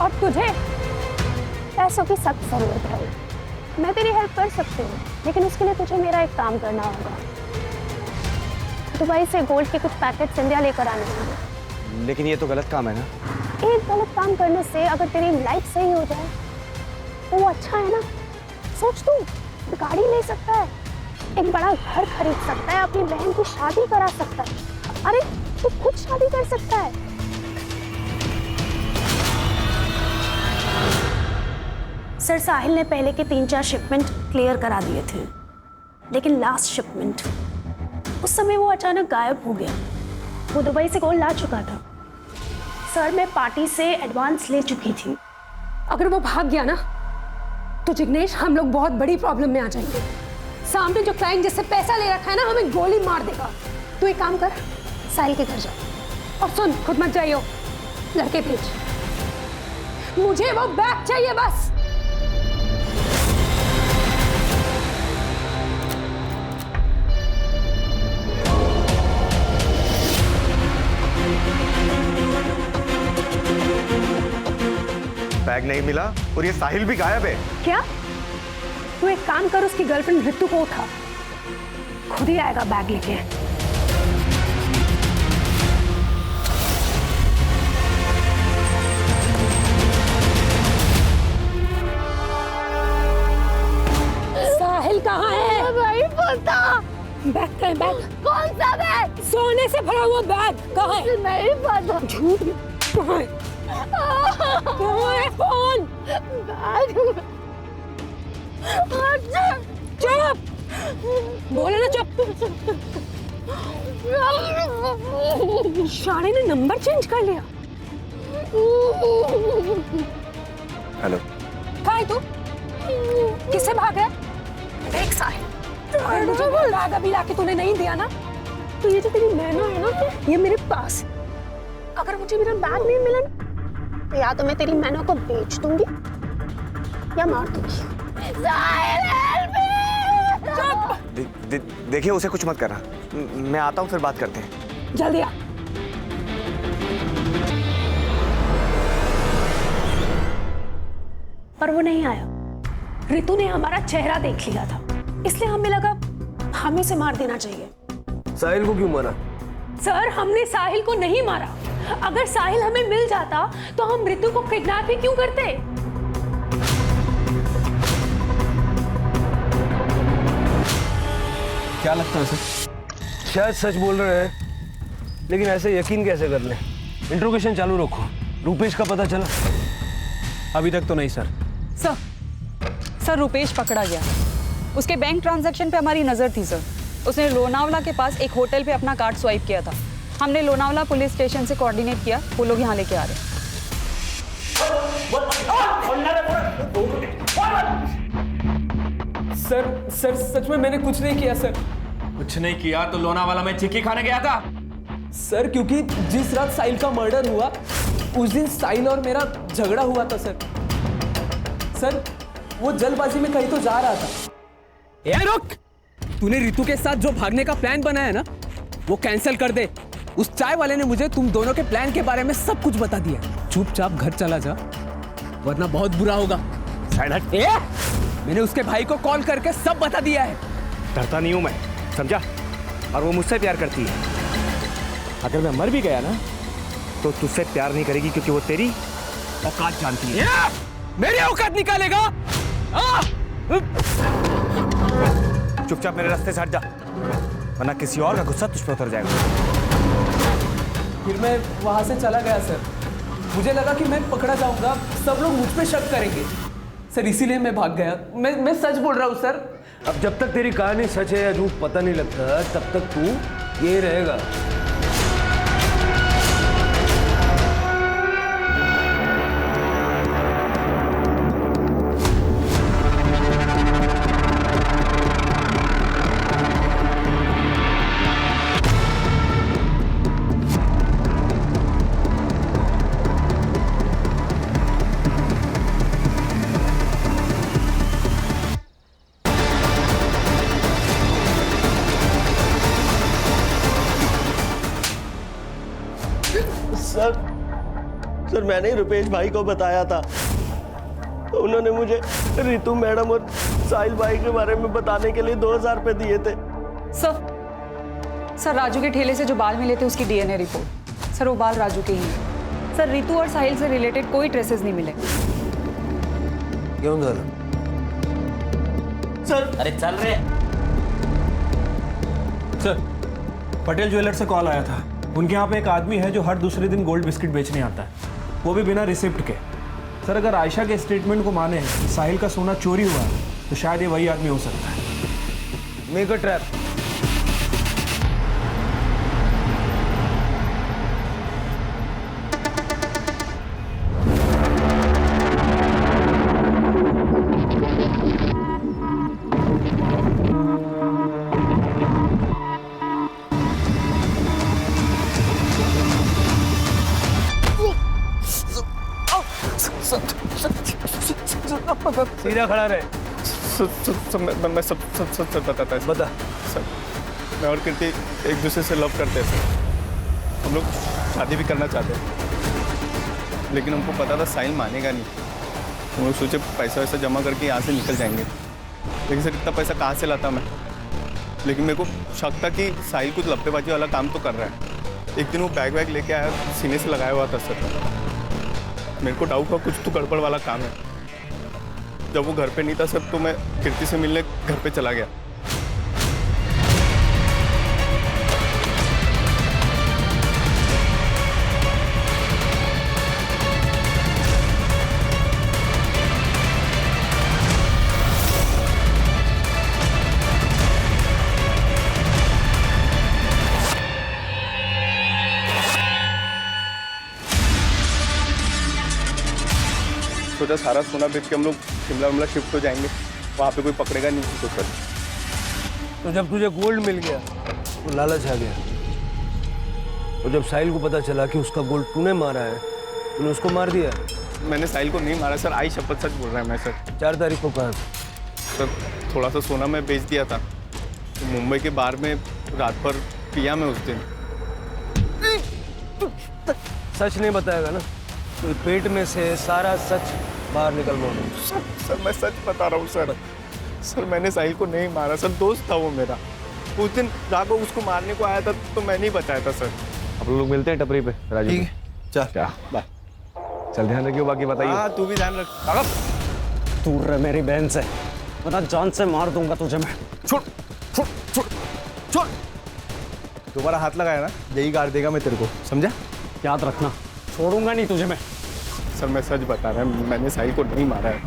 और तुझे पैसों की सख्त जरूरत है। मैं तेरी हेल्प कर सकती हूँ, लेकिन उसके लिए तुझे मेरा एक काम करना होगा। दुबई से गोल्ड के कुछ पैकेट्स इंडिया लेकर आने होंगे। लेकिन ये तो गलत काम है ना। एक गलत काम करने से अगर तेरी लाइफ सही हो जाए तो वो अच्छा है ना। सोच, तू गाड़ी ले सकता है, एक बड़ा घर खरीद सकता है, अपनी बहन की शादी करा सकता है। अरे तू खुद शादी कर सकता है। सर, साहिल ने पहले के 3-4 शिपमेंट क्लियर करा दिए थे, लेकिन लास्ट शिपमेंट उस समय वो अचानक गायब हो गया। वो दुबई से गोल्ड ला चुका था। सर, मैं पार्टी से एडवांस ले चुकी थी। अगर वो भाग गया ना तो जिग्नेश, हम लोग बहुत बड़ी प्रॉब्लम में आ जाएंगे। सामने जो क्लाइंट जिससे पैसा ले रखा है ना, हमें गोली मार देगा। तू एक काम कर, साहिल के घर जा और सुन, खुद मत जाइयो, लड़के भेज। मुझे वो बैग चाहिए बस। बैग नहीं मिला और ये साहिल भी गायब है। क्या? तू एक काम कर, उसकी गर्लफ्रेंड रितु को उठा, खुद ही आएगा बैग लेके। साहिल कहाँ है? नहीं पता। बैग कहाँ है? बैग कौन सा बैग? सोने से भरा हुआ बैग कहाँ है? नहीं पता। झूठ। कहाँ है? कहाँ है फोन? चुप, बोले ना चुप। शाणे ने नंबर चेंज कर लिया। हेलो, कहाँ है तू? किससे भाग है? देख साहिल, मुझे बैग अभी लाके तूने नहीं दिया ना, तो ये जो तेरी नैना है ना, ये मेरे पास। अगर मुझे मेरा बैग नहीं मिला ना, तो या तो मैं तेरी मैना को बेच दूंगी या मार दूंगी। देखिए, उसे कुछ मत करना। मैं आता हूँ, फिर बात करते हैं। जल्दी आ। पर वो नहीं आया। रितु ने हमारा चेहरा देख लिया था, इसलिए हमें लगा हमें से मार देना चाहिए। साहिल को क्यों मारा? सर, हमने साहिल को नहीं मारा। अगर साहिल हमें मिल जाता तो हम रितु को किडनैप ही क्यों करते? क्या लगता है सर? शायद सच बोल रहे हैं, लेकिन ऐसे यकीन कैसे कर लें? इंट्रोगेशन चालू रखो। रूपेश का पता चला? अभी तक तो नहीं सर। सर रूपेश पकड़ा गया। उसके बैंक ट्रांजैक्शन पे हमारी नजर थी सर। उसने लोनावला के पास एक होटल पे अपना कार्ड स्वाइप किया था। हमने लोनावला पुलिस स्टेशन से कोऑर्डिनेट किया, वो लोग यहाँ लेके आ रहे हैं। सर सच में मैंने कुछ नहीं किया सर। कुछ नहीं किया तो लोनावाला में चिक्की खाने गया था? सर, क्योंकि जिस रात साहिल का मर्डर हुआ उस दिन साहिल और मेरा झगड़ा हुआ था सर। सर, वो जल्दबाजी में कहीं तो जा रहा था। ए रुक! तूने रितु के साथ जो भागने का प्लान बनाया ना, वो कैंसिल कर दे। उस चाय वाले ने मुझे तुम दोनों के प्लान के बारे में सब कुछ बता दिया। चुपचाप घर चला जा, वरना बहुत बुरा होगा। साइड हट। मैंने उसके भाई को कॉल करके सब बता दिया है। डरता नहीं हूँ मैं, समझा? और वो मुझसे प्यार करती है। अगर मैं मर भी गया ना, तो तुझसे प्यार नहीं करेगी, क्योंकि वो तेरी औकात जानती है। मेरी औकात निकालेगा? चुपचाप मेरे रास्ते से हट जा, वरना किसी और का गुस्सा तुझ पे उतर जाएगा। फिर मैं वहां से चला गया सर। मुझे लगा कि मैं पकड़ा जाऊंगा, सब लोग मुझ पे शक करेंगे सर, इसीलिए मैं भाग गया। मैं सच बोल रहा हूँ सर। अब जब तक तेरी कहानी सच है या झूठ पता नहीं लगता, तब तक तू ये रहेगा। सर मैंने ही रुपेश भाई को बताया था, उन्होंने मुझे रितु मैडम और साहिल भाई के बारे में बताने के लिए 2000 रुपये दिए थे। सर राजू के ठेले से जो बाल मिले थे उसकी डीएनए रिपोर्ट, सर वो बाल राजू के ही हैं। सर रितु और साहिल से रिलेटेड कोई ट्रेसेस नहीं मिले। क्यों झालं? सर अरे चल रहे। सर पटेल ज्वेलर से कॉल आया था, उनके यहाँ पे एक आदमी है जो हर दूसरे दिन गोल्ड बिस्किट बेचने आता है, वो भी बिना रिसिप्ट के। सर अगर आयशा के स्टेटमेंट को माने साहिल का सोना चोरी हुआ है तो शायद ये वही आदमी हो सकता है। Make a trap. सीधा खड़ा रहे। मैं सब बताता है बता। सर मैं और कीर्ति एक दूसरे से लव करते हैं सर, हम लोग शादी भी करना चाहते हैं, लेकिन हमको पता था साहिल मानेगा नहीं। हम लोग सोचे पैसा वैसा जमा करके यहाँ से निकल जाएंगे, लेकिन सर इतना पैसा कहाँ से लाता मैं। लेकिन मेरे को शक था कि साहिल कुछ लपटेबाजी वाला काम तो कर रहा है। एक दिन वो बैग वैग लेके आया, सीने से लगाया हुआ था सर। मेरे को डाउट हुआ कुछ तो गड़बड़ वाला काम है। जब वो घर पे नहीं था सर तो मैं कीर्ति से मिलने घर पे चला गया। सोचा सारा सोना बेच के हम लोग शिमला शिफ्ट हो जाएंगे, वहाँ पे कोई पकड़ेगा नहीं तो सर। तो जब तुझे गोल्ड मिल गया तो लालच आ गया, और जब साहिल को पता चला कि उसका गोल्ड तूने मारा है, तूने उसको मार दिया। मैंने साहिल को नहीं मारा सर, आई शपथ सच बोल रहा है मैं सर। 4 तारीख को कहा सर थोड़ा सा सोना मैं बेच दिया था, तो मुंबई के बार में रात भर पिया मैं उस दिन। सच नहीं बताएगा ना तो पेट में से सारा सच बाहर निकल मोड़े। सर मैं सच बता रहा हूँ सर। सर मैंने साहिल को नहीं मारा सर, दोस्त था वो मेरा। उस दिन राघव उसको मारने को आया था तो मैं नहीं बचाया था सर। आप लोग मिलते हैं टपरी पे राजू। ठीक है चल क्या बाय। चल ध्यान रखियो, बाकी बताइए। हाँ तू भी ध्यान रख। दूर रह मेरी बहन से, वरना जान से मार दूंगा तुझे मैं। छोड़ छोड़ छोड़ छोड़। दोबारा हाथ लगाया ना यही गाड़ देगा मैं तेरे को, समझा? याद रखना, छोड़ूंगा नहीं तुझे मैं। सर मैं सच बता रहा हूँ, मैंने साहिल को नहीं मारा है।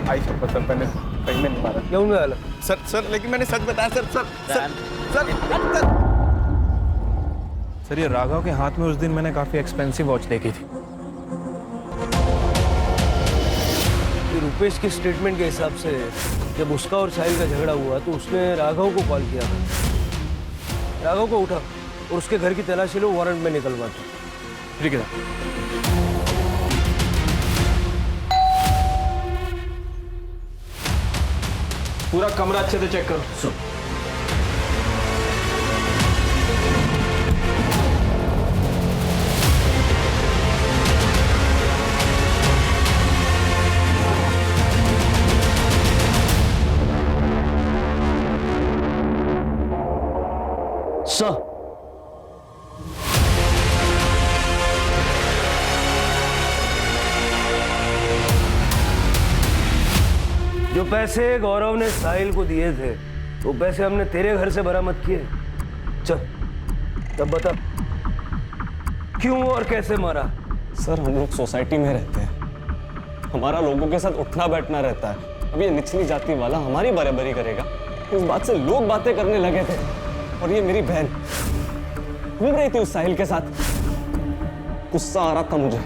आई शपथ सर, मैंने कहीं में नहीं मारा। क्यों नहीं आया? सर लेकिन मैंने सच बताया सर। सर ये राघव के हाथ में उस दिन मैंने काफ़ी एक्सपेंसिव वॉच देखी थी। कि रुपेश के स्टेटमेंट के हिसाब से जब उसका और साहिल का झगड़ा हुआ तो उसने राघव को कॉल किया था। राघव को उठा और उसके घर की तलाशी लो, वारंट में निकलवा दो। ठीक है। पूरा कमरा अच्छे से चेक करो। सर जो पैसे गौरव ने साहिल को दिए थे वो पैसे हमने तेरे घर से बरामद किए। चल तब बता क्यों और कैसे मारा? सर हम लोग सोसाइटी में रहते हैं, हमारा लोगों के साथ उठना बैठना रहता है। अब ये निचली जाति वाला हमारी बराबरी करेगा, इस बात से लोग बातें करने लगे थे। और ये मेरी बहन घूम रही थी उस साहिल के साथ, गुस्सा आ रहा था मुझे।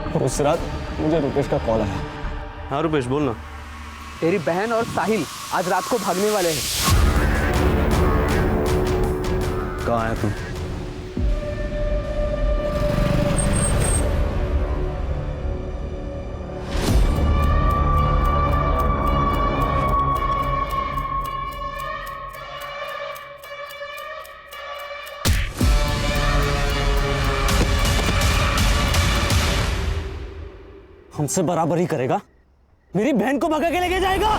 और उस रात मुझे रुपेश का कॉल आया। हाँ रुपेश बोलना। तेरी बहन और साहिल आज रात को भागने वाले हैं। कहाँ आया तुम? हमसे बराबरी करेगा? मेरी बहन को भगा के लेके जाएगा?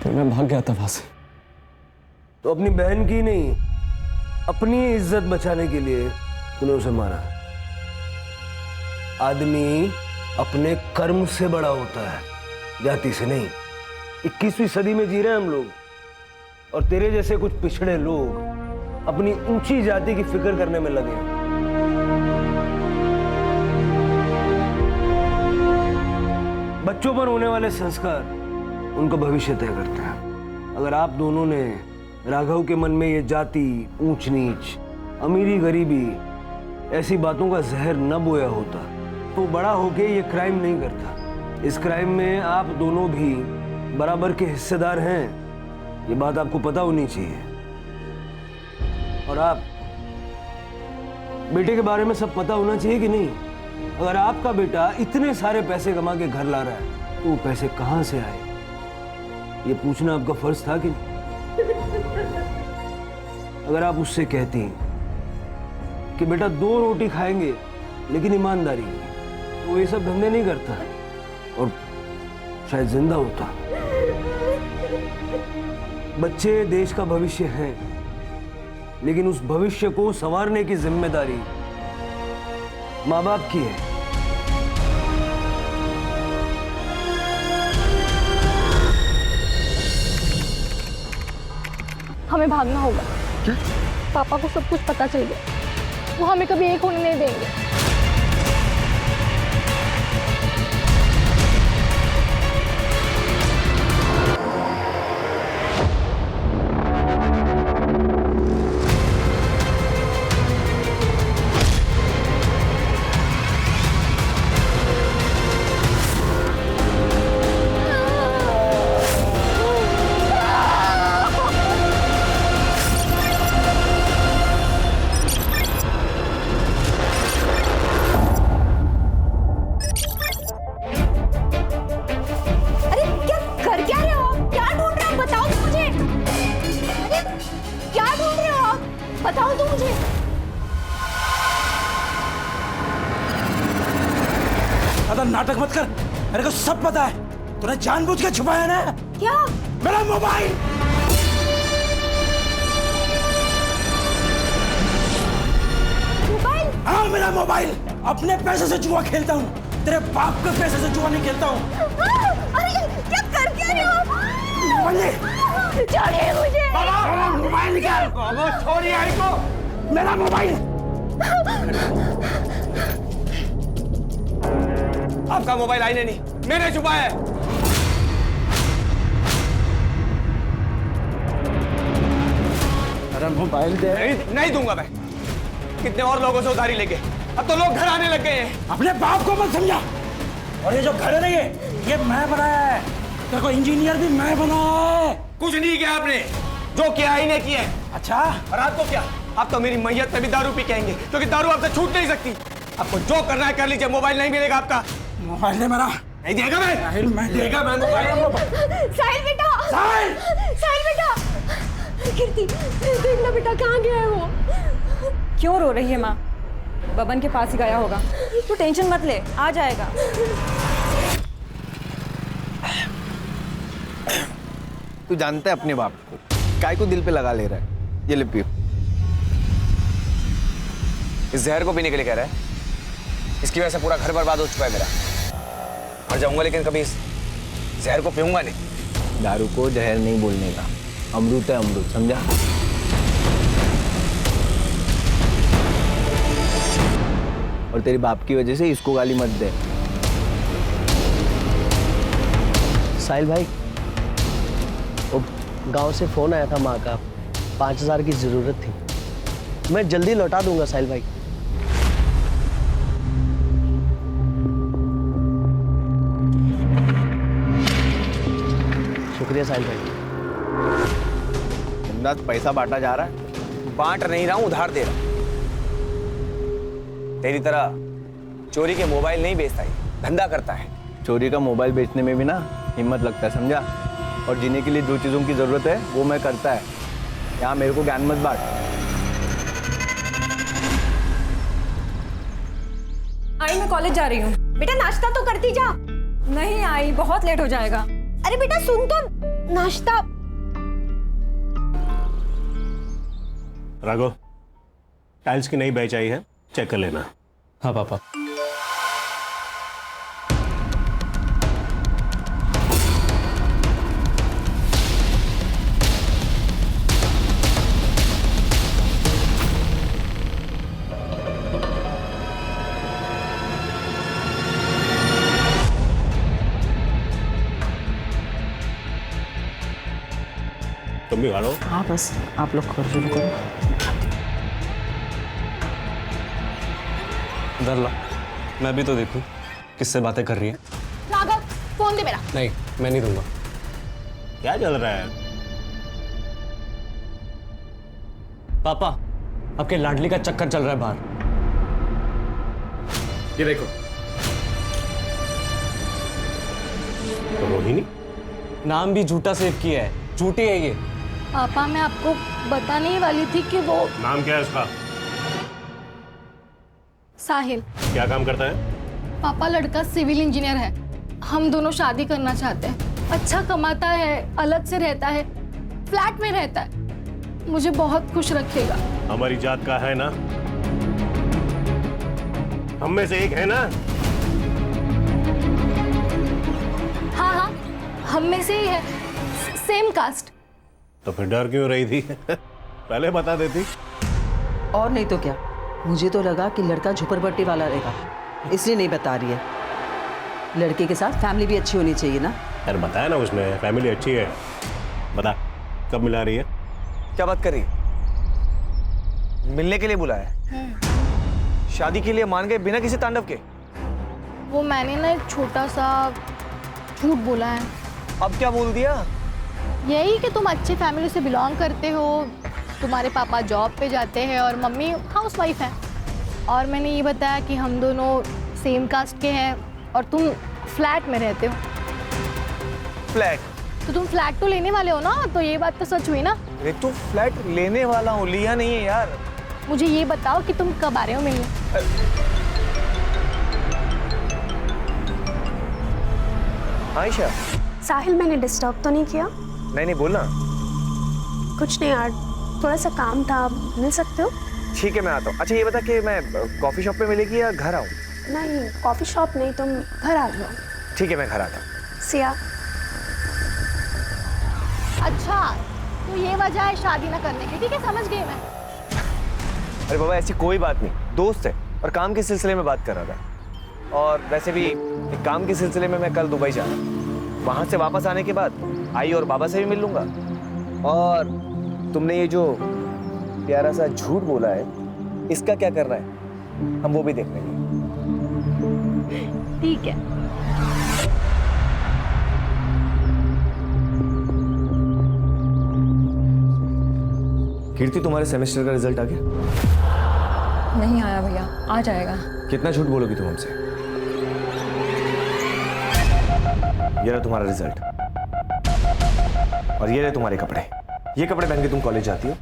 तो मैं भाग गया था वहां से। तो अपनी बहन की नहीं, अपनी इज्जत बचाने के लिए तूने उसे मारा। आदमी अपने कर्म से बड़ा होता है, जाति से नहीं। 21वीं सदी में जी रहे हैं हम लोग, और तेरे जैसे कुछ पिछड़े लोग अपनी ऊंची जाति की फिक्र करने में लगे हैं। बच्चों पर होने वाले संस्कार उनका भविष्य तय करता है। अगर आप दोनों ने राघव के मन में ये जाति, ऊंच नीच, अमीरी गरीबी ऐसी बातों का जहर न बोया होता तो बड़ा होके ये क्राइम नहीं करता। इस क्राइम में आप दोनों भी बराबर के हिस्सेदार हैं, ये बात आपको पता होनी चाहिए। और आप बेटे के बारे में सब पता होना चाहिए कि नहीं? अगर आपका बेटा इतने सारे पैसे कमा के घर ला रहा है तो वो पैसे कहां से आए, ये पूछना आपका फर्ज था कि नहीं? अगर आप उससे कहती कि बेटा 2 रोटी खाएंगे लेकिन ईमानदारी, तो वो ये सब धंधे नहीं करता और शायद जिंदा होता। बच्चे देश का भविष्य हैं, लेकिन उस भविष्य को संवारने की जिम्मेदारी माँ बाप की है। हमें भागना होगा। क्या? पापा को सब कुछ पता चल गया, वो हमें कभी एक होने नहीं देंगे। बताओ तो मुझे। ज्यादा नाटक मत कर, मेरे को सब पता है। तूने जानबूझ के छुपाया ना। क्या? मेरा मोबाइल। मोबाइल? हाँ मेरा मोबाइल। अपने पैसे से जुआ खेलता हूँ, तेरे बाप के पैसे से जुआ नहीं खेलता हूँ। अरे क्या कर क्या रहे हो? छोड़िए मुझे। मेरा मोबाइल निकाल। छोड़िए आई को। मेरा मोबाइल। आपका मोबाइल आई ने नहीं, मैंने छुपाया है। मेरा मोबाइल दे। नहीं दूंगा मैं। कितने और लोगों से उधारी लेके अब तो लोग घर आने लग गए हैं। अपने बाप को मत समझा। और ये जो घर है ना, ये मैं बनाया है। देखो इंजीनियर भी मैं बनाया है। कुछ नहीं किया आपने, जो किया ही नहीं किया है। अच्छा, और आपको क्या? आप तो मेरी मैयत पे भी दारू पी के आएंगे, क्योंकि दारू आपसे छूट नहीं सकती। आपको जो करना है कर लीजिए, मोबाइल नहीं मिलेगा आपका। मोबाइल दे मेरा। नहीं देगा मैं देगा मैं मोबाइल। साहिल बेटा, साहिल बेटा। कीर्ति देखना बेटा, कहाँ गया है वो? क्यों रो रही है माँ? बबन के पास ही गया होगा, तू टेंशन मत ले, आ जाएगा। तू जानता है अपने बाप को, काय को दिल पे लगा ले रहा है। ये ले पियो। इस जहर को पीने के लिए कह रहा है? इसकी वजह से पूरा घर बर्बाद हो चुका है मेरा। मर जाऊंगा लेकिन कभी इस जहर को पीऊंगा नहीं। दारू को जहर नहीं बोलने का, अमृत है अमृत, समझा? और तेरी बाप की वजह से इसको गाली मत दे। साहिल भाई, वो गांव से फोन आया था माँ का, 5000 की जरूरत थी। मैं जल्दी लौटा दूंगा साहिल भाई। शुक्रिया साहिल भाई। दिन रात पैसा बांटा जा रहा है, बांट नहीं रहा हूं, उधार दे रहा हूं। तेरी तरह चोरी के मोबाइल नहीं बेचता है, धंधा करता है। चोरी का मोबाइल बेचने में भी ना हिम्मत लगता है, समझा? और जीने के लिए जो चीज़ों की ज़रूरत है वो मैं करता है। यहाँ मेरे को ज्ञान मत बांट। आई मैं कॉलेज जा रही हूँ। बेटा नाश्ता तो करती जा। नहीं आई, बहुत लेट हो जाएगा। अरे बेटा सुन तो, नाश्ता। राघव, टाइल्स की नई बैच आई है, चेक कर लेना। हाँ पापा। तुम भी खा लो। हाँ बस आप लोग कर शुरू करो। इधर ला, मैं भी तो देखूं किससे बातें कर रही है। राघव फोन दे मेरा। नहीं, मैं नहीं दूंगा। क्या चल रहा है? पापा, आपके लाडली का चक्कर चल रहा है बाहर। ये देखो। तो रोहिणी? नाम भी झूठा सेव किया है, झूठी है ये। पापा मैं आपको बताने ही वाली थी कि वो नाम क्या है उसका? साहिल। क्या काम करता है? पापा लड़का सिविल इंजीनियर है। हम दोनों शादी करना चाहते हैं। अच्छा कमाता है, अलग से रहता है, फ्लैट में रहता है, मुझे बहुत खुश रखेगा। हमारी जात का है ना? हम में से एक है ना? हाँ हाँ हम में से ही है, सेम कास्ट। तो फिर डर क्यों रही थी? पहले बता देती। और नहीं तो क्या, मुझे तो लगा कि लड़का झुपड़पट्टी वाला रहेगा, इसलिए नहीं बता रही है। लड़के के साथ फैमिली भी अच्छी होनी चाहिए ना। यार बताया ना उसने, फैमिली अच्छी है। बता, कब मिला रही है? क्या बात कर रही है? मिलने के लिए बुलाया? शादी के लिए मान गए बिना किसी तांडव के? वो मैंने ना एक छोटा सा झूठ बोला है। अब क्या बोल दिया? यही कि तुम अच्छी फैमिली से बिलोंग करते हो, तुम्हारे पापा जॉब पे जाते हैं और मम्मी हाउसवाइफ है। और मैंने ये बताया कि हम दोनों सेम कास्ट के हैं और तुम फ्लैट में रहते हो। फ्लैट? तो तुम फ्लैट तो लेने वाले हो ना, तो ये बात तो सच हुई ना। अरे तू फ्लैट लेने वाला हूँ, लिया नहीं है यार। मुझे ये बताओ कि तुम कब आ रहे हो मिलने? आयशा। साहिल मैंने डिस्टर्ब तो नहीं किया? नहीं बोलना। कुछ नहीं यार, थोड़ा सा काम था, मिल सकते हो? ठीक है मैं आता हूँ। अच्छा ये बता कि मैं कॉफी शॉप पे मिलेगी या घर आऊँ? नहीं कॉफी शॉप नहीं, तुम घर आ जाओ। ठीक है मैं घर आता हूँ। सिया। अच्छा तो ये वजह है शादी ना करने की, ठीक है समझ गई मैं। अरे बाबा ऐसी कोई बात नहीं, दोस्त है और काम के सिलसिले में बात कर रहा था। और वैसे भी एक काम के सिलसिले में मैं कल दुबई जा रहा हूँ। वहाँ से वापस आने के बाद आई और बाबा से भी मिल लूँगा। और तुमने ये जो प्यारा सा झूठ बोला है, इसका क्या करना है हम वो भी देख लेंगे। ठीक है। कीर्ति तुम्हारे सेमेस्टर का रिजल्ट आ गया? नहीं आया भैया, आ जाएगा। कितना झूठ बोलोगी तुम हमसे? ये रहा तुम्हारा रिजल्ट और ये रहे तुम्हारे कपड़े। ये कपड़े पहन के तुम कॉलेज जाती हो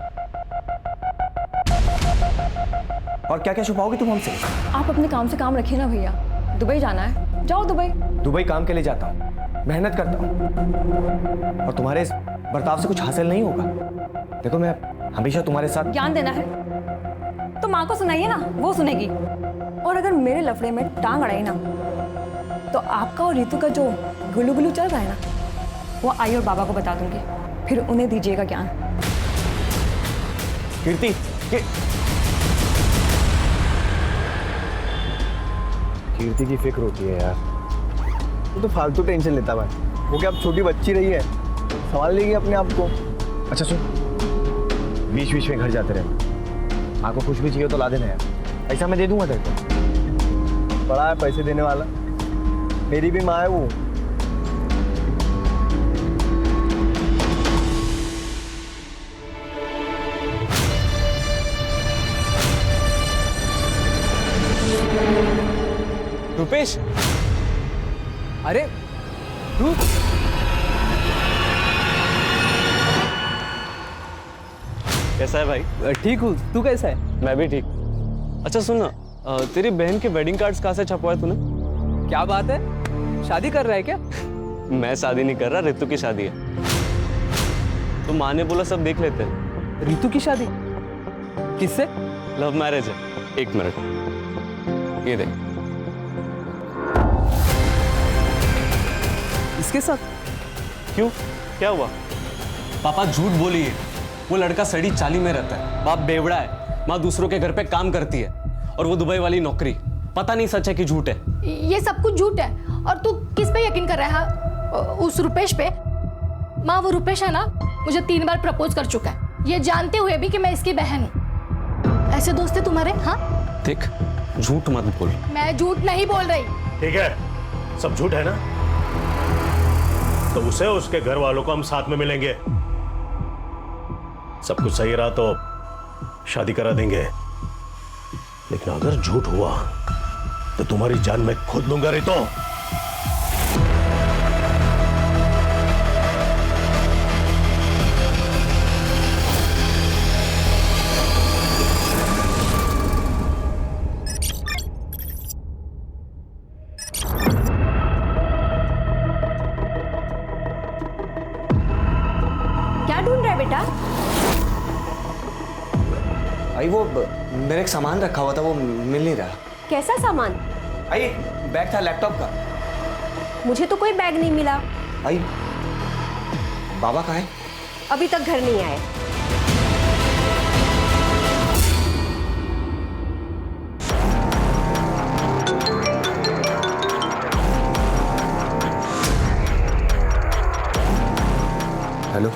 और क्या क्या छुपाओगी तुम हमसे? आप अपने काम से काम रखिए ना भैया, दुबई जाना है, जाओ दुबई। दुबई काम के लिए जाता हूँ, मेहनत करता हूँ और तुम्हारे इस बर्ताव से कुछ हासिल नहीं होगा। देखो मैं हमेशा तुम्हारे साथ। ज्ञान देना है तो माँ को सुनाइए ना, वो सुनेगी। और अगर मेरे लफड़े में टांग अड़ाई ना, तो आपका और रीतू का जो गुलू गुलू चल रहा है ना, वो आई और बाबा को बता दूंगी, फिर उन्हें दीजिएगा ज्ञान। कीर्ति कीर्ति की फिक्र होती है यार। वो तो फालतू टेंशन लेता भाई, वो क्या अब छोटी बच्ची रही है, संभाल लेगी अपने आप को। अच्छा सुन, बीच बीच में घर जाते रहे, माँ को कुछ भी चाहिए तो ला देना यार, ऐसा मैं दे दूंगा तेरे को। बड़ा है पैसे देने वाला, मेरी भी माँ है वो। रुपेश, अरे तू कैसा है भाई? ठीक हूँ, तू कैसा है? मैं भी ठीक। अच्छा सुन ना, तेरी बहन के वेडिंग कार्ड्स कहाँ से छपवाए तूने? क्या बात है, शादी कर रहा है क्या? मैं शादी नहीं कर रहा, रितु की शादी है। तो माँ ने बोला सब देख लेते हैं। रितु की शादी किससे? लव मैरिज है। एक मिनट, ये देख। इसके साथ? क्यों, क्या हुआ? पापा झूठ बोलिए, वो लड़का सड़ी चाली में रहता है, बाप बेवड़ा है, माँ दूसरों के घर पे काम करती है, और वो दुबई वाली नौकरी। पता नहीं सच है कि झूठ है। ये सब कुछ झूठ है। और तू किस पे यकीन कर रहा है? उस रुपेश पे? माँ, वो रुपेश है ना, मुझे 3 बार प्रपोज कर चुका है, ये जानते हुए भी कि मैं इसकी बहन हूँ। ऐसे दोस्त है तुम्हारे? हाँ देख, झूठ मत बोल। मैं झूठ नहीं बोल रही। ठीक है, सब झूठ है ना, तो उसे उसके घर वालों को हम साथ में मिलेंगे। सब कुछ सही रहा तो शादी करा देंगे, लेकिन अगर झूठ हुआ तो तुम्हारी जान मैं खुद लूंगा। रितो, क्या ढूंढ रहा है बेटा? आई वो मेरा एक सामान रखा हुआ था, वो मिल नहीं रहा। कैसा सामान? आई बैग था लैपटॉप का। मुझे तो कोई बैग नहीं मिला। आई बाबा कहाँ है? अभी तक घर नहीं आए। हेलो,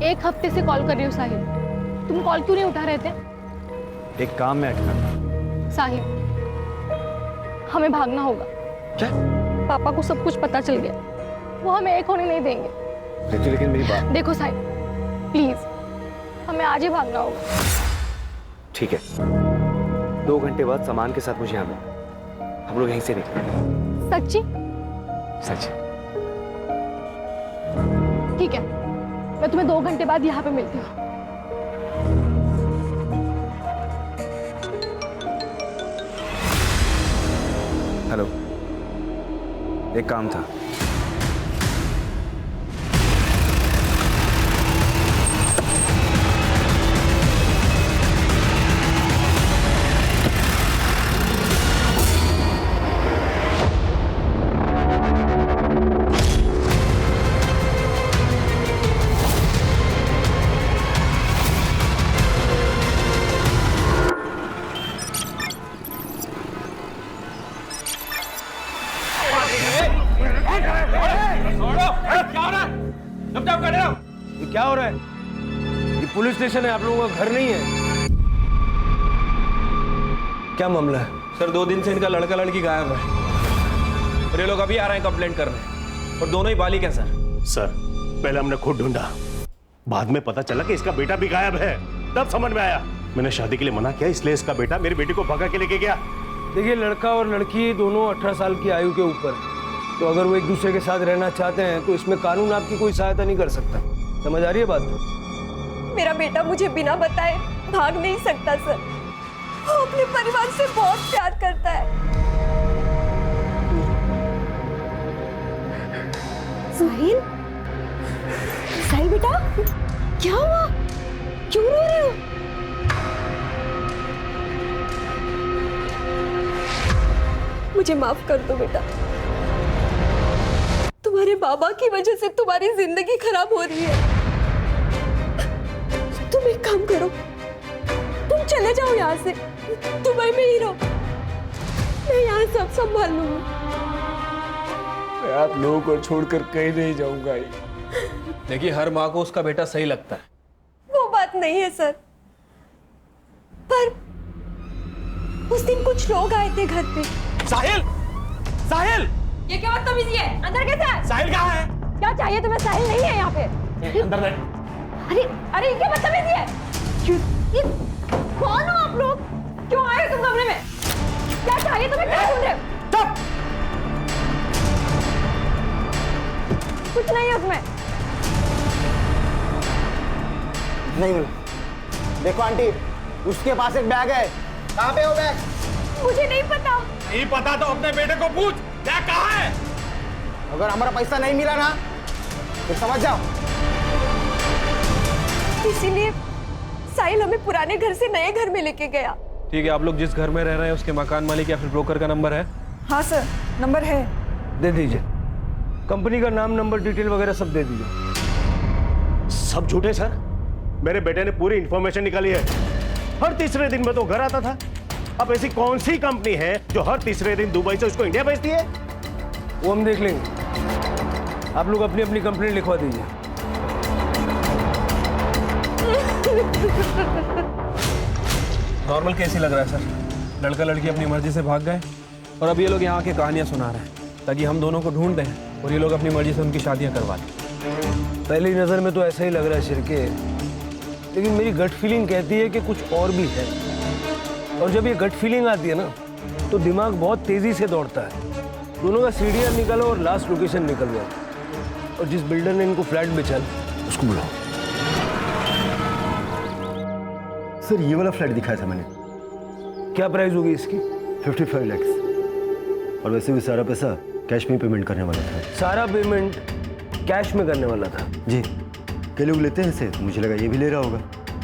एक हफ्ते से कॉल कर रही हूँ साहिल, तुम कॉल क्यों नहीं उठा रहे थे? एक काम में अटका। साहिल, हमें भागना होगा। क्या? पापा को सब कुछ पता चल गया, वो हमें एक होने नहीं देंगे। रितु, लेकिन मेरी बात। देखो साहिल, प्लीज हमें आज ही भागना होगा। ठीक है, 2 घंटे बाद सामान के साथ मुझे यहाँ मिल, हम लोग यहीं से निकलेंगे। सच्ची? सच। ठीक है, मैं तुम्हें 2 घंटे बाद यहाँ पे मिलती हूँ। हेलो, एक काम था। ये क्या हो रहा है? ये पुलिस स्टेशन है, आप लोगों का घर नहीं है। क्या मामला है? सर 2 दिन से इनका लड़का लड़की गायब है, और ये लोग अभी आ रहे हैं कंप्लेंट करने, और दोनों ही बालिग हैं सर। सर पहले हमने खुद ढूंढा, बाद में पता चला कि इसका बेटा भी गायब है, तब समझ में आया। मैंने शादी के लिए मना किया, इसलिए इसका बेटा मेरी बेटी को भगा के लेके गया। देखिए, लड़का और लड़की दोनों 18 साल की आयु के ऊपर हैं, तो अगर वो एक दूसरे के साथ रहना चाहते हैं तो इसमें कानून आपकी कोई सहायता नहीं कर सकता। समझ आ रही है बात? मेरा बेटा मुझे बिना बताए भाग नहीं सकता सर, वो अपने परिवार से बहुत प्यार करता है। साहिल, साहिल बेटा, क्या हुआ? क्यों रो रहे हो? मुझे माफ कर दो बेटा, तुम्हारे बाबा की वजह से तुम्हारी जिंदगी खराब हो रही है। तुम एक काम करो, तुम चले जाओ यहाँ से, दुबई में ही रहो, मैं यहाँ सब संभाल लूंगी। मैं आप लोगों को छोड़कर कहीं नहीं जाऊंगा। देखिए, हर माँ को उसका बेटा सही लगता है। वो बात नहीं है सर, पर उस दिन कुछ लोग आए थे घर पे। साहिल! साहिल! ये क्या बदतमीजी है? अंदर कैसे है? साहिल कहाँ है? क्या चाहिए तुम्हें? साहिल नहीं है यहाँ पे। अंदर ले। अरे अरे ये क्या बदतमीजी है? ये कौन हो आप लोग? क्यों आए हो तुम कमरे में? क्या चाहिए तुम्हें? क्या ढूंढ रहे हो? चुप! कुछ नहीं है उसमें। नहीं, देखो आंटी, उसके पास एक बैग है। कहाँ पे वो बैग? मुझे नहीं पता। नहीं पता तो अपने बेटे को पूछ, क्या कहाँ है? अगर हमारा पैसा नहीं मिला ना तो समझ जाओ। इसीलिए साहिल हमें पुराने घर से नए घर में लेके गया। ठीक है, आप लोग जिस घर में रह रहे हैं उसके मकान मालिक या फिर ब्रोकर का नंबर है? हाँ सर, नंबर है। दे दीजिए। कंपनी का नाम, नंबर, डिटेल वगैरह सब दे दीजिए। सब झूठे सर। मेरे बेटे ने पूरी इंफॉर्मेशन निकाली है। हर तीसरे दिन में तो घर आता था। अब ऐसी कौन सी कंपनी है जो हर तीसरे दिन दुबई से उसको इंडिया भेजती है? वो हम देख लेंगे। आप लोग अपनी अपनी कंप्लेंट लिखवा दीजिए। नॉर्मल केस ही लग रहा है सर। लड़का लड़की अपनी मर्जी से भाग गए और अब ये लोग यहाँ आके कहानियां सुना रहे हैं ताकि हम दोनों को ढूंढ दें और ये लोग अपनी मर्जी से उनकी शादियां करवा दें। पहली नज़र में तो ऐसा ही लग रहा है शिरके, लेकिन मेरी गट फीलिंग कहती है कि कुछ और भी है। और जब ये गट फीलिंग आती है ना तो दिमाग बहुत तेज़ी से दौड़ता है। दोनों का सीढ़ियाँ निकालो और लास्ट लोकेशन निकल गया। और जिस बिल्डर ने इनको फ्लैट बेचा उसको बुलाओ। सर ये वाला फ्लैट दिखाया था मैंने। क्या प्राइस होगी इसकी? 55 लाख। और वैसे भी सारा पैसा कैश में पेमेंट करने वाला था। सारा पेमेंट कैश में करने वाला था? जी, कई लोग लेते हैं इसे, तो मुझे लगा ये भी ले रहा होगा।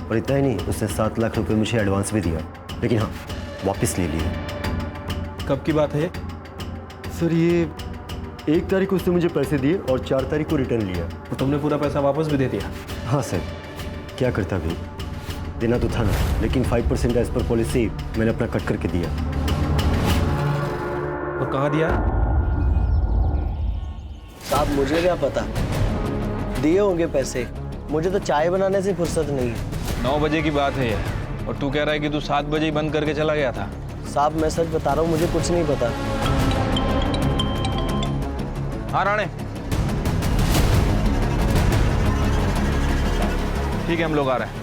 और इतना ही नहीं, उसने 7 लाख रुपए मुझे एडवांस भी दिया, लेकिन हाँ वापस ले लिए। कब की बात है? सर ये 1 तारीख को उसने मुझे पैसे दिए और 4 तारीख को रिटर्न लिया। तो तुमने पूरा पैसा वापस भी दे दिया? हाँ सर, क्या करता भी, देना तो था ना, लेकिन 5% एज पर पॉलिसी मैंने अपना कट करके दिया। और कहाँ दिया? साहब मुझे क्या पता, दिए होंगे पैसे। मुझे तो चाय बनाने से फुर्सत नहीं है। 9 बजे की बात है ये, और तू कह रहा है कि तू 7 बजे ही बंद करके चला गया था। साहब मैं सच बता रहा हूँ, मुझे कुछ नहीं पता। हाँ राणे, ठीक है हम लोग आ रहे हैं।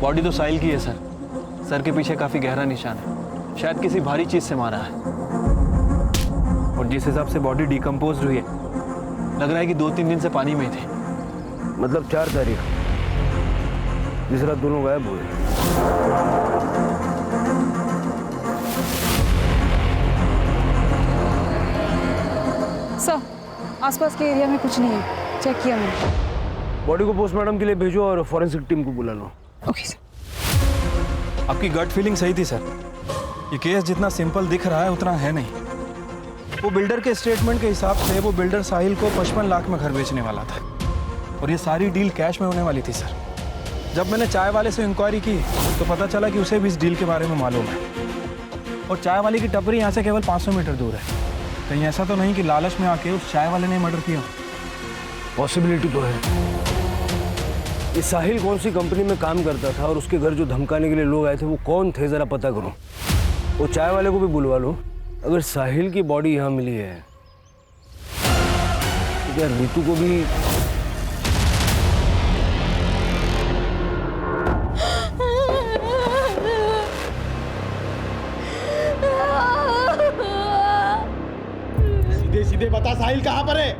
बॉडी तो साहिल की है सर। सर के पीछे काफी गहरा निशान है, शायद किसी भारी चीज से मारा है। और जिस हिसाब से बॉडी डिकम्पोज हुई है, लग रहा है कि 2-3 दिन से पानी में ही थे। मतलब 4 तारीख जिस रात दोनों गायब हुए। सर, आसपास के एरिया में कुछ नहीं है, चेक किया मैंने। बॉडी को पोस्टमार्टम के लिए भेजो और फॉरेंसिक टीम को बुला लो। Okay sir. आपकी गट फीलिंग सही थी सर। ये केस जितना सिंपल दिख रहा है उतना है नहीं। वो बिल्डर के स्टेटमेंट के हिसाब से वो बिल्डर साहिल को 55 लाख में घर बेचने वाला था और ये सारी डील कैश में होने वाली थी सर। जब मैंने चाय वाले से इंक्वायरी की तो पता चला कि उसे भी इस डील के बारे में मालूम है। और चाय वाले की टपरी यहाँ से केवल 500 मीटर दूर है। कहीं ऐसा तो नहीं कि लालच में आके उस चाय वाले ने मर्डर किया? पॉसिबिलिटी तो है। ये साहिल कौन सी कंपनी में काम करता था और उसके घर जो धमकाने के लिए लोग आए थे वो कौन थे, जरा पता करो। वो चाय वाले को भी बुलवा लो। अगर साहिल की बॉडी यहाँ मिली है तो क्या ऋतु को भी? सीधे सीधे बता साहिल कहाँ पर है?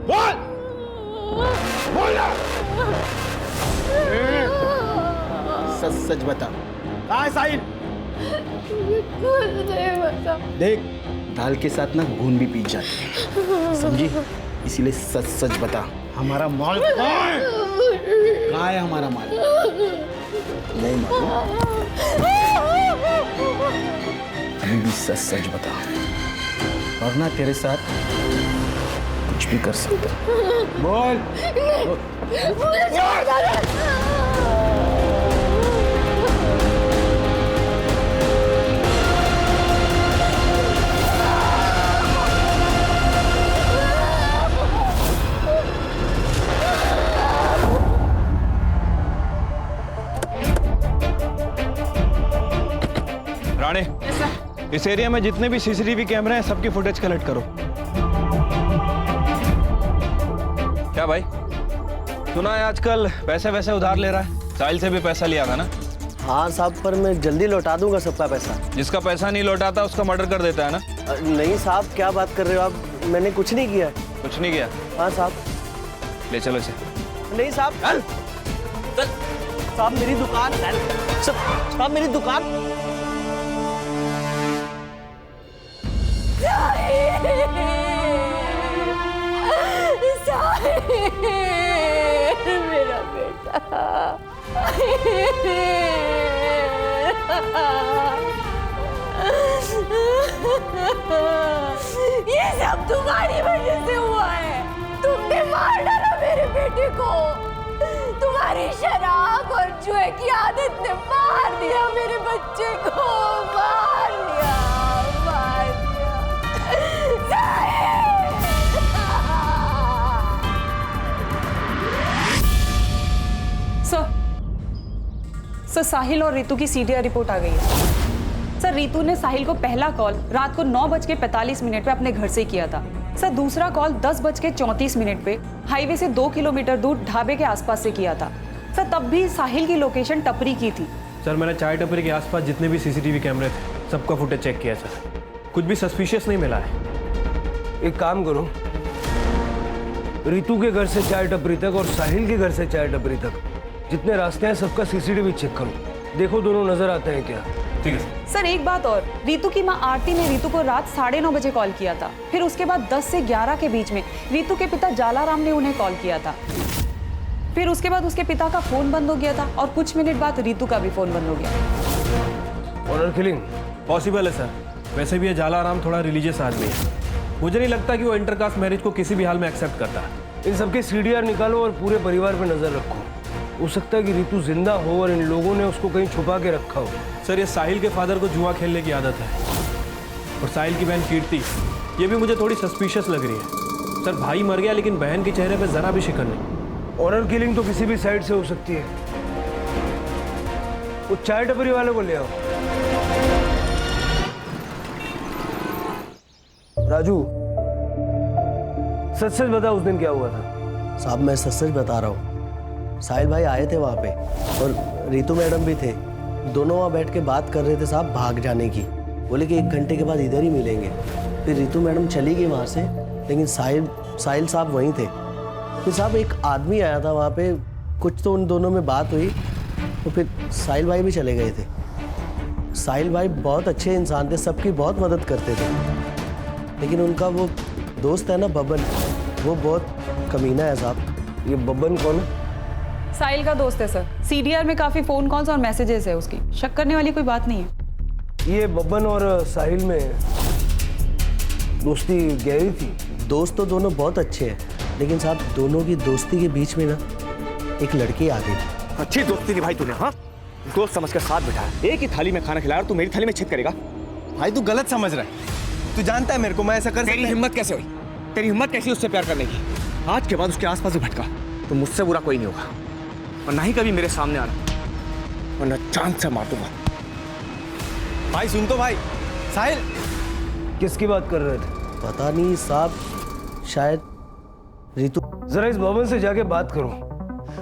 बोल बोल ना। सच सच बता, कहाँ है साहिल? देख, दाल के साथ ना घून भी पी जाती है, समझी? इसीलिए सच सच बता, हमारा माल कहाँ है हमारा माल? नहीं मालूम? अभी भी सच सच बता, वरना तेरे साथ कुछ भी कर सकता है। बोल। मुझे छोड़ दो। राणे, इस एरिया में जितने भी सीसीटीवी कैमरे हैं सबकी फुटेज कलेक्ट करो। क्या भाई, सुना है आजकल पैसे वैसे उधार ले रहा है? साहिल से भी पैसा लिया था ना? हाँ साहब, पर मैं जल्दी लौटा दूंगा सबका पैसा। जिसका पैसा नहीं लौटाता उसका मर्डर कर देता है ना? नहीं साहब, क्या बात कर रहे हो आप? मैंने कुछ नहीं किया। कुछ नहीं किया? हाँ साहब। ले चलो इसे। नहीं साहब। साहब मेरी दुकान, साहब मेरी दुकान। मेरा बेटा। ये सब तुम्हारी वजह से हुआ है। तुमने मार डाला मेरे बेटे को। तुम्हारी शराब और जुए की आदत ने मार दिया मेरे बच्चे को। मार दिया, मार दिया। सर, साहिल और रितु की सीडीआर रिपोर्ट आ गई है। सर, रितु ने साहिल को पहला कॉल रात को 9:45 पे अपने घर से किया था। सर, दूसरा कॉल 10:34 पे हाईवे से 2 किलोमीटर दूर ढाबे के आसपास से किया था। सर, तब भी साहिल की लोकेशन टपरी की थी। सर, मैंने चाय टपरी के आसपास जितने भी सीसीटीवी कैमरे थे सबका फुटेज चेक किया सर, कुछ भी सस्पिशियस नहीं मिला है। एक काम करो, रितु के घर से चाय टपरी तक और साहिल के घर से चाय टपरी तक जितने रास्ते हैं सबका सीसीटीवी चेक करो, देखो दोनों नजर आते हैं क्या। ठीक है सर, एक बात और, रितु की मां आरती ने रितु को रात 9:30 बजे कॉल किया था। फिर उसके बाद 10 से 11 के बीच में रितु के पिता जालाराम ने उन्हें कॉल किया था। फिर उसके बाद उसके पिता का फोन बंद हो गया था और कुछ मिनट बाद रितु का भी फोन बंद हो गया। ऑनर किलिंग पॉसिबल है सर। वैसे भी ये जालाराम थोड़ा रिलीजियस आदमी है, मुझे नहीं लगता कि वो इंटरकास्ट मैरिज को किसी भी हाल में एक्सेप्ट करता है। इन सबके सीडीआर निकालो और पूरे परिवार पे नजर रखो। हो सकता है कि रितु जिंदा हो और इन लोगों ने उसको कहीं छुपा के रखा हो। सर, ये साहिल के फादर को जुआ खेलने की आदत है और साहिल की बहन कीर्ति, ये भी मुझे थोड़ी सस्पिशियस लग रही है। सर, भाई मर गया लेकिन बहन के चेहरे पे जरा भी शिकन नहीं। ऑनर किलिंग तो किसी भी साइड से हो सकती है। वो चाय टपरी वाले को ले आओ। राजू, सच सच बता उस दिन क्या हुआ था। साहब मैं सच सच बता रहा हूँ, साहिल भाई आए थे वहाँ पे और रितु मैडम भी थे। दोनों वहाँ बैठ के बात कर रहे थे साहब भाग जाने की। बोले कि 1 घंटे के बाद इधर ही मिलेंगे। फिर रितु मैडम चली गई वहाँ से, लेकिन साहिल साहब वहीं थे। फिर साहब एक आदमी आया था वहाँ पे, कुछ तो उन दोनों में बात हुई तो फिर साहिल भाई भी चले गए थे। साहिल भाई बहुत अच्छे इंसान थे, सबकी बहुत मदद करते थे, लेकिन उनका वो दोस्त है ना बबन, वो बहुत कमीना है साहब। ये बबन कौन है? साहिल का दोस्त है सर। सीडीआर में काफी फोन कॉल्स और मैसेजेस है उसकी, शक करने वाली कोई बात नहीं है। ये बबन और साहिल में दोस्ती गहरी थी? दोस्त तो दोनों बहुत अच्छे हैं, लेकिन साहब दोनों की दोस्ती के बीच में ना एक लड़की आ गई। अच्छी दोस्ती निभाई तूने, हाँ? दोस्त समझ कर साथ बिठाया, एक ही थाली में खाना खिलाया और तू मेरी थाली में छेद करेगा। भाई तू गलत समझ रहा है। तू जानता है मेरे को मैं ऐसा कर तेरी हिम्मत कैसे हुई? तेरी हिम्मत कैसी उससे प्यार करने की? आज के बाद उसके आसपास ही भटका तो मुझसे बुरा कोई नहीं होगा, और ना ही कभी मेरे सामने आना, वरना चांद से मार दूंगा। भाई सुन तो भाई, साहिल किसकी बात कर रहे थे? पता नहीं साहब, शायद रितु। जरा इस भवन से जाके बात करो।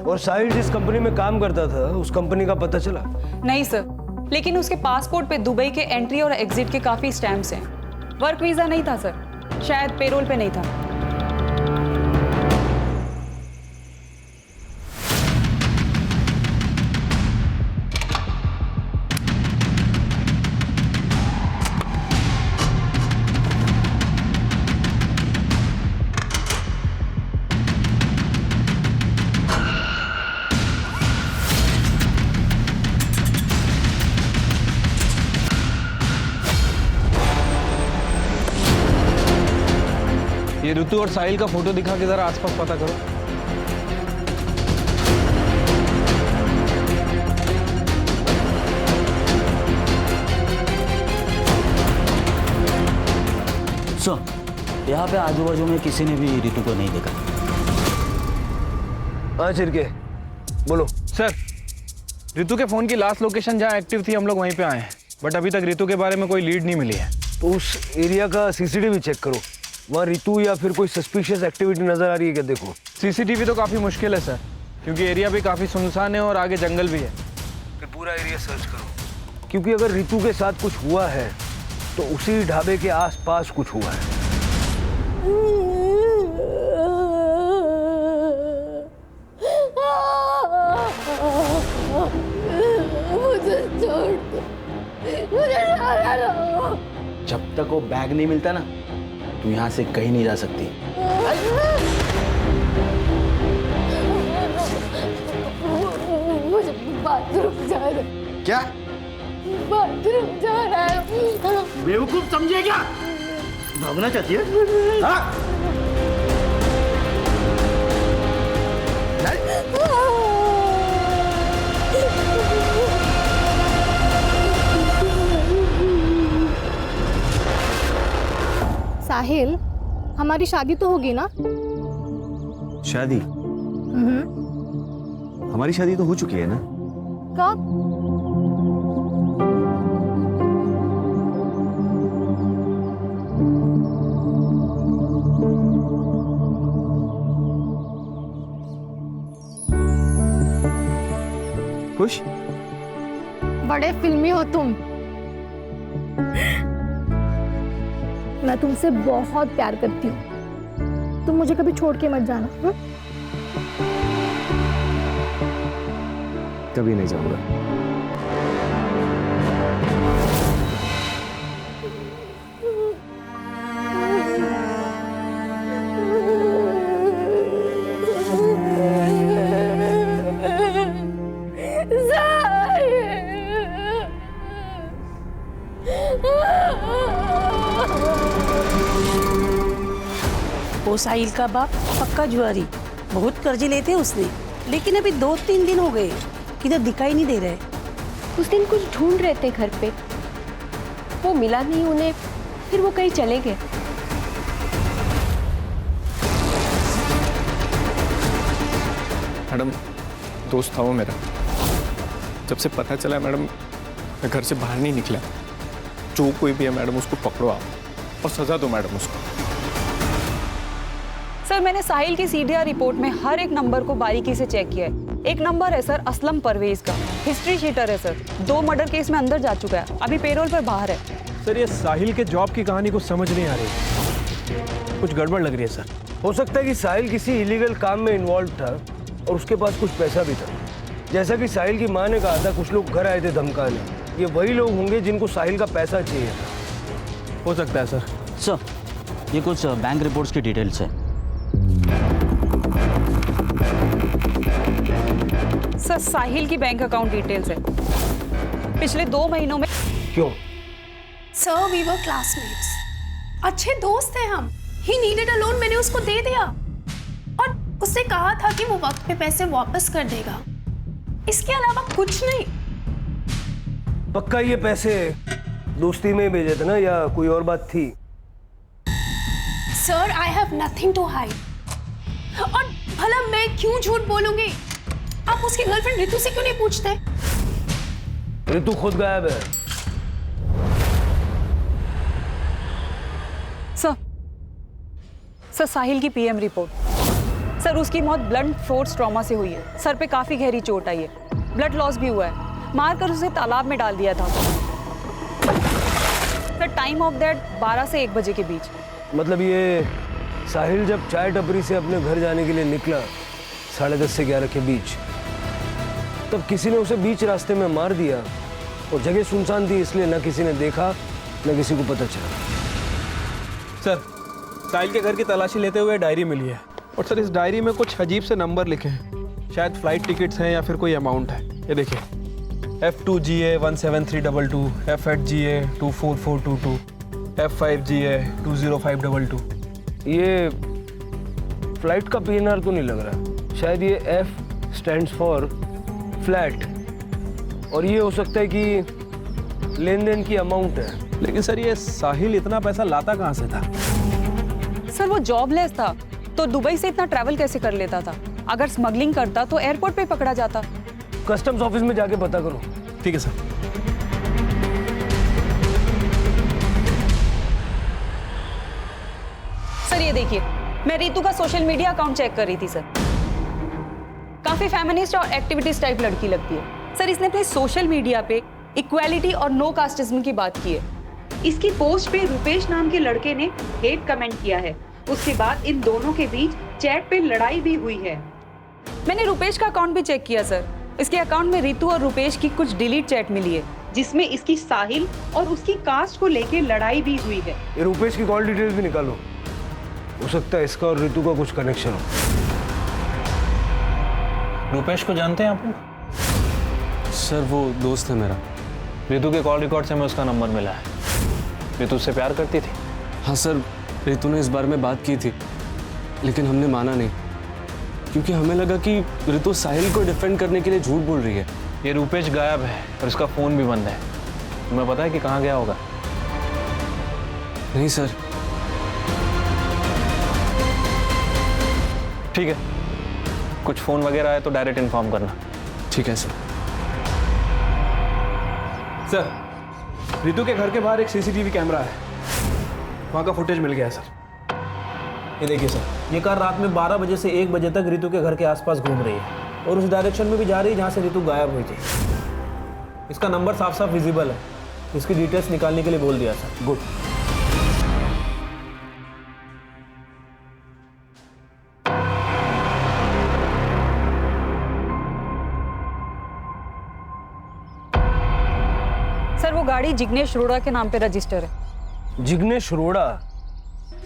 और साहिल जिस कंपनी में काम करता था उस कंपनी का पता चला? नहीं सर, लेकिन उसके पासपोर्ट पे दुबई के एंट्री और एग्जिट के काफी स्टैम्प्स हैं। वर्क वीजा नहीं था सर, शायद पेरोल पे नहीं था। ये ऋतु और साहिल का फोटो दिखा के जरा आसपास पता करो। सर, यहाँ पे आजू बाजू में किसी ने भी ऋतु को नहीं देखा। हाँ चिरके, बोलो। सर, ऋतु के फोन की लास्ट लोकेशन जहाँ एक्टिव थी हम लोग वहीं पे आए हैं, बट अभी तक ऋतु के बारे में कोई लीड नहीं मिली है। तो उस एरिया का सीसीटीवी चेक करो, वहाँ ऋतु या फिर कोई सस्पिशियस एक्टिविटी नजर आ रही है क्या? देखो। सीसीटीवी तो काफ़ी मुश्किल है सर, क्योंकि एरिया भी काफ़ी सुनसान है और आगे जंगल भी है। फिर पूरा एरिया सर्च करो, क्योंकि अगर ऋतु के साथ कुछ हुआ है तो उसी ढाबे के आसपास कुछ हुआ है। मुझे छोड़ दो, मुझे छोड़ दो। जब तक वो बैग नहीं मिलता ना, तू यहाँ से कहीं नहीं जा सकती। मुझे बाथरूम जा रहा है। क्या? बाथरूम जा रहा है। बेवकूफ समझे क्या? भागना चाहती है? हाँ? साहिल, हमारी शादी तो होगी ना? शादी? हमारी शादी तो हो चुकी है ना? कब? खुश? बड़े फिल्मी हो तुम। मैं तुमसे बहुत प्यार करती हूँ, तुम मुझे कभी छोड़ के मत जाना। हुँ? कभी नहीं जाऊंगा। वो साहिल का बाप पक्का जुआरी, बहुत कर्जे लेते उसने, लेकिन अभी 2-3 दिन हो गए, किधर दिखाई नहीं दे रहे। उस दिन कुछ ढूंढ रहे थे घर पे, वो मिला नहीं उन्हें, फिर वो कहीं चले गए। मैडम, दोस्त था वो मेरा। जब से पता चला मैडम, मैं घर से बाहर नहीं निकला। जो कोई भी है मैडम, उसको पकड़ो आप और सजा दो मैडम उसको। सर, मैंने साहिल की सीडीआर रिपोर्ट में हर एक नंबर को बारीकी से चेक किया है। एक नंबर है सर असलम परवेज का, हिस्ट्री शीटर है सर, 2 मर्डर केस में अंदर जा चुका है, अभी पेरोल पर बाहर है। सर, ये साहिल के जॉब की कहानी कुछ समझ नहीं आ रही, कुछ गड़बड़ लग रही है सर। हो सकता है कि साहिल किसी इलीगल काम में इन्वॉल्व था और उसके पास कुछ पैसा भी था। जैसा कि साहिल की माँ ने कहा था, कुछ लोग घर आए थे धमकाने, ये वही लोग होंगे जिनको साहिल का पैसा चाहिए था। हो सकता है सर। सर, ये कुछ बैंक रिपोर्ट्स की डिटेल्स है। सर, साहिल की बैंक अकाउंट डिटेल्स है, पिछले 2 महीनों में। क्यों? सर, वी वर क्लासमेट्स, अच्छे दोस्त हैं हम। ही नीडेड अ लोन, मैंने उसको दे दिया और उससे कहा था कि वो वक्त पे पैसे वापस कर देगा, इसके अलावा कुछ नहीं। पक्का ये पैसे दोस्ती में भेजे थे ना, या कोई और बात थी? Sir, I have nothing to hide. और भला मैं क्यों झूठ बोलूंगी? आप उसकी गर्लफ्रेंड ऋतु से क्यों नहीं पूछते? ऋतु खुद गायब है। सर, साहिल की पीएम रिपोर्ट। सर, उसकी मौत ब्लंट फोर्स ट्रॉमा से हुई है, सर पे काफी गहरी चोट आई है, ब्लड लॉस भी हुआ है, मारकर उसे तालाब में डाल दिया था। सर, टाइम ऑफ दैट 12 से 1 बजे के बीच। मतलब ये साहिल जब चाय टपरी से अपने घर जाने के लिए निकला 10:30 से 11 के बीच, तब किसी ने उसे बीच रास्ते में मार दिया और जगह सुनसान थी, इसलिए न किसी ने देखा न किसी को पता चला। सर, साहिल के घर की तलाशी लेते हुए डायरी मिली है, और सर इस डायरी में कुछ अजीब से नंबर लिखे हैं, शायद फ्लाइट टिकट्स हैं या फिर कोई अमाउंट है। ये देखिए, F2GA 17322, F8GA 24422, F5GA 20522, ये फ्लाइट का पीएनआर तो नहीं लग रहा, शायद ये F स्टैंड्स फॉर फ्लैट, और ये हो सकता है कि लेन देन की अमाउंट है। लेकिन सर ये साहिल इतना पैसा लाता कहाँ से था? सर वो जॉबलेस था तो दुबई से इतना ट्रैवल कैसे कर लेता था? अगर स्मगलिंग करता तो एयरपोर्ट पे पकड़ा जाता। कस्टम्स ऑफिस में जाके पता करो। ठीक है सर। सर ये देखिए, मैं रितु का सोशल मीडिया अकाउंट चेक कर रही थी सर। काफी फेमिनिस्ट और एक्टिविटीज टाइप लड़की लगती है सर। इसने अपने सोशल मीडिया पे इक्वालिटी और नो कास्टिज्म की बात की है। इसकी पोस्ट पे रुपेश नाम के लड़के ने हेट कमेंट किया है। उसके बाद इन दोनों के बीच चैट पे लड़ाई भी हुई है। मैंने रुपेश का अकाउंट भी चेक किया सर। इसके अकाउंट में रितु और रुपेश की कुछ डिलीट चैट मिली है जिसमें इसकी साहिल और उसकी कास्ट को लेके लड़ाई भी हुई है। ये रुपेश की कॉल डिटेल्स भी निकालो, हो सकता है इसका और रितु का कुछ कनेक्शन हो। रुपेश को जानते हैं आप? सर वो दोस्त है मेरा। रितु के कॉल रिकॉर्ड से हमें उसका नंबर मिला है। रितु उससे प्यार करती थी? हाँ सर, रितु ने इस बारे में बात की थी लेकिन हमने माना नहीं, क्योंकि हमें लगा कि रितु साहिल को डिफेंड करने के लिए झूठ बोल रही है। ये रुपेश गायब है और इसका फ़ोन भी बंद है। तुम्हें पता है कि कहाँ गया होगा? नहीं सर। ठीक है, कुछ फ़ोन वगैरह आए तो डायरेक्ट इन्फॉर्म करना। ठीक है सर। सर, रितु के घर के बाहर एक सीसीटीवी कैमरा है, वहाँ का फुटेज मिल गया है सर। ये देखिए सर, ये कार रात में 12 बजे से 1 बजे तक रितु के घर के आसपास घूम रही है और उस डायरेक्शन में भी जा रही है जहाँ से रितु गायब हुई थी। इसका नंबर साफ साफ विजिबल है। इसकी डिटेल्स निकालने के लिए बोल दिया सर। गुड। सर वो गाड़ी जिग्नेश अरोड़ा के नाम पे रजिस्टर है। जिग्नेश अरोड़ा?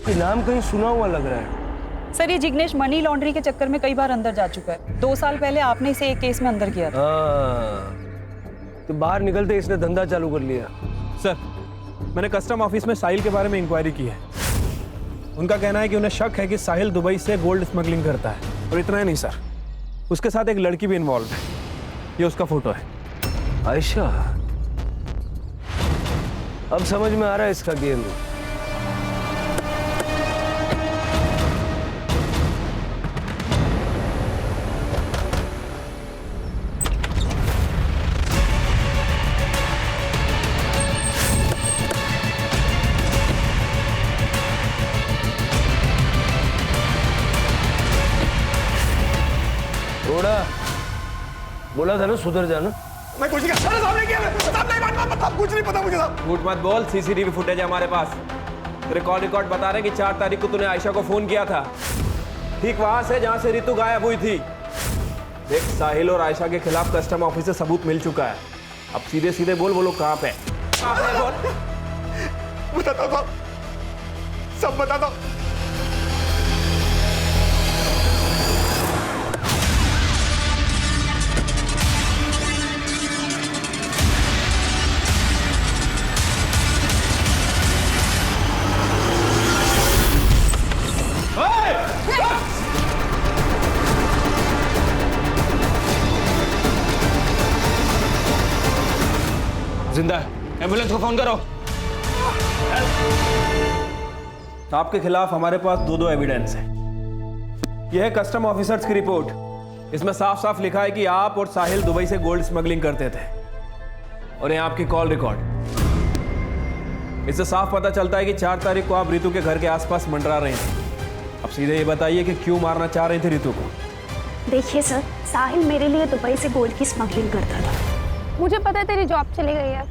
ये नाम कहीं सुना हुआ लग रहा है। सर ये जिग्नेश मनी लॉन्ड्री के चक्कर में कई बार अंदर जा चुका है। 2 साल पहले आपने इसे एक केस में अंदर किया था। तो बाहर निकलते इसने धंधा चालू कर लिया। सर, मैंने कस्टम ऑफिस में साहिल के बारे में इंक्वायरी की है। उनका कहना है कि उन्हें शक है कि साहिल दुबई से गोल्ड स्मगलिंग करता है। और इतना ही नहीं सर, उसके साथ एक लड़की भी इन्वॉल्व है। ये उसका फोटो है। आयशा? अब समझ में आ रहा है इसका गेम। थोड़ा बोला था ना सुधर जाना। मैं कुछ नहीं कर सामने किया कुछ नहीं पता मुझे साहब। झूठ मत बोल, सीसीटीवी फुटेज है हमारे पास। तेरे कॉल रिकॉर्ड बता रहे कि 4 तारीख को तूने आयशा को फोन किया था, ठीक वहां से जहां से रितु गायब हुई थी। देख, साहिल और आयशा के खिलाफ कस्टम ऑफिस से सबूत मिल चुका है। अब सीधे सीधे बोल वो लोग कहाँ पे? बताता हूँ, सब बताता हूँ। जिंदा है, एम्बुलेंस को फोन करो। आपके खिलाफ हमारे पास 2 एविडेंस है। यह है कस्टम ऑफिसर्स की रिपोर्ट। इसमें साफ साफ लिखा है कि आप और साहिल दुबई से गोल्ड स्मगलिंग करते थे, और ये आपकी कॉल रिकॉर्ड। इससे साफ पता चलता है कि 4 तारीख को आप रितु के घर के आसपास मंडरा रहे थे। अब सीधे ये बताइए कि क्यों मारना चाह रहे थे रितु को? देखिए सर, साहिल मेरे लिए दुबई से गोल्ड की स्मगलिंग करता था। मुझे पता है तेरी जॉब चली गई है,